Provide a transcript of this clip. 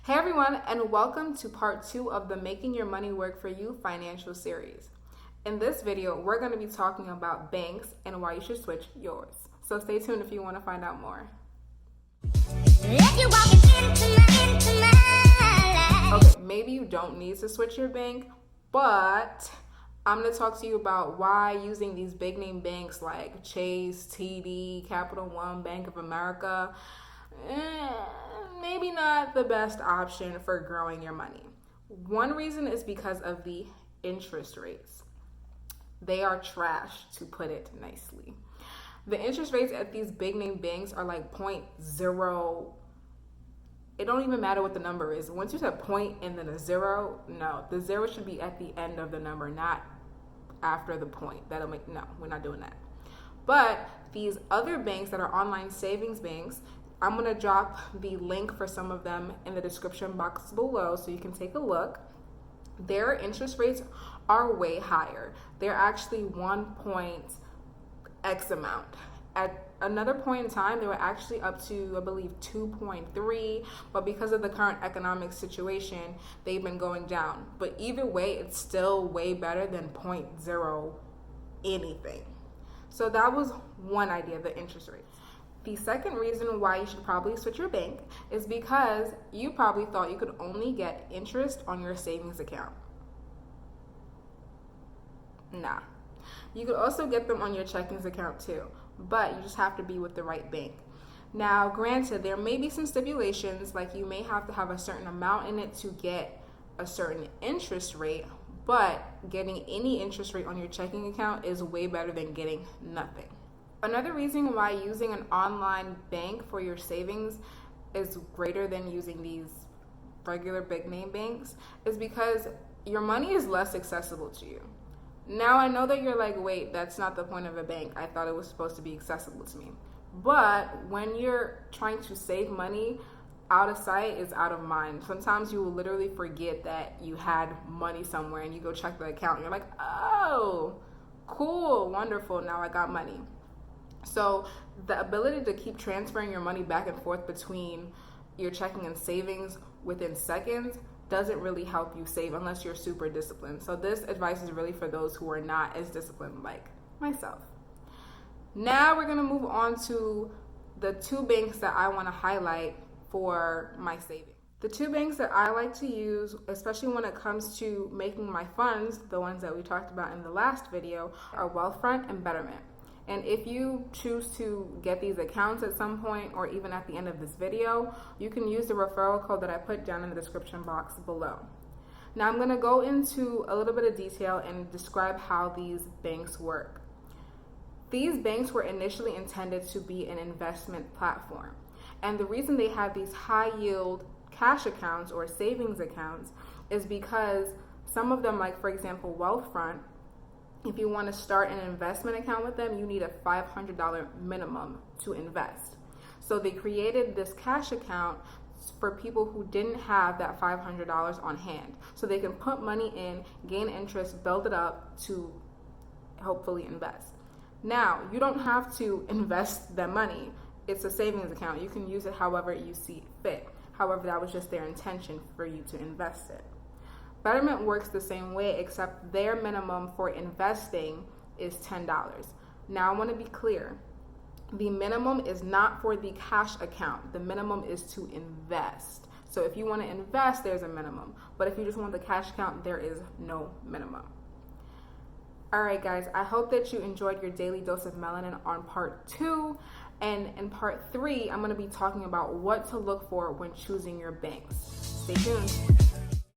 Hey everyone, and welcome to part 2 of the Making Your Money Work For You financial series. In this video, we're going to be talking about banks and why you should switch yours. So stay tuned if you want to find out more. Okay, maybe you don't need to switch your bank, but I'm going to talk to you about why using these big name banks like Chase, TD, Capital One, Bank of America, maybe not the best option for growing your money. One reason is because of the interest rates. They are trash, to put it nicely. The interest rates at these big name banks are like 0.0. It don't even matter what the number is. Once you said point and then a zero, no, the zero should be at the end of the number, not after the point. No, we're not doing that. But these other banks that are online savings banks, I'm going to drop the link for some of them in the description box below so you can take a look. Their interest rates are way higher. They're actually 1.x amount. At another point in time, they were actually up to, I believe, 2.3, but because of the current economic situation, they've been going down. But either way, it's still way better than 0.0 anything. So that was one idea, the interest rates. The second reason why you should probably switch your bank is because you probably thought you could only get interest on your savings account. Nah. You could also get them on your checkings account too, but you just have to be with the right bank. Now, granted, there may be some stipulations, like you may have to have a certain amount in it to get a certain interest rate, but getting any interest rate on your checking account is way better than getting nothing. Another reason why using an online bank for your savings is greater than using these regular big name banks is because your money is less accessible to you. Now, I know that you're like, wait, that's not the point of a bank. I thought it was supposed to be accessible to me. But when you're trying to save money, out of sight is out of mind. Sometimes you will literally forget that you had money somewhere and you go check the account and you're like, oh, cool, wonderful, now I got money. So the ability to keep transferring your money back and forth between your checking and savings within seconds doesn't really help you save unless you're super disciplined. So this advice is really for those who are not as disciplined like myself. Now we're going to move on to the two banks that I want to highlight for my savings. The two banks that I like to use, especially when it comes to making my funds, the ones that we talked about in the last video, are Wealthfront and Betterment. And if you choose to get these accounts at some point or even at the end of this video, you can use the referral code that I put down in the description box below. Now I'm going to go into a little bit of detail and describe how these banks work. These banks were initially intended to be an investment platform. And the reason they have these high yield cash accounts or savings accounts is because some of them, like for example, Wealthfront, if you want to start an investment account with them, you need a $500 minimum to invest. So they created this cash account for people who didn't have that $500 on hand. So they can put money in, gain interest, build it up to hopefully invest. Now, you don't have to invest that money. It's a savings account. You can use it however you see fit. However, that was just their intention for you to invest it. Betterment works the same way, except their minimum for investing is $10. Now, I want to be clear. The minimum is not for the cash account. The minimum is to invest. So if you want to invest, there's a minimum. But if you just want the cash account, there is no minimum. All right, guys, I hope that you enjoyed your daily dose of melanin on part 2. And in part 3, I'm going to be talking about what to look for when choosing your banks. Stay tuned.